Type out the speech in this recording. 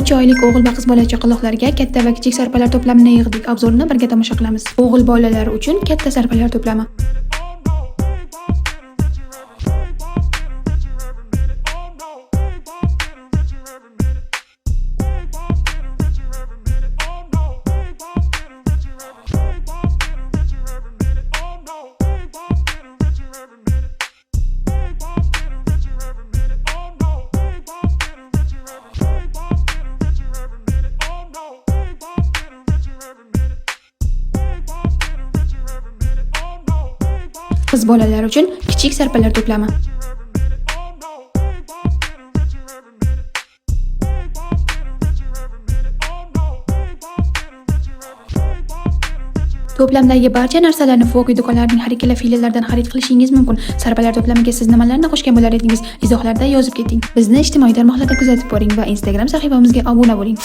3 oylik o'g'il va qiz bola chaqaloqlarga katta va kichik sarpalar to'plamini yig'dik. Obzorni birga tomosha qilamiz. O'g'il bolalar uchun katta sarpalar to'plami. Qiz bolalar uchun kichik sarpalar to'plami. To'plamdagi barcha narsalarni Foki do'konlarining har ikkala filiallaridan xarid qilishingiz mumkin. Sarpalar to'plamiga siz nimalarni qo'shgan bo'lar edingiz? Izohlarda yozib keting. Bizni ijtimoiy tarmoqlarda kuzatib boring va Instagram sahifamizga obuna bo'ling.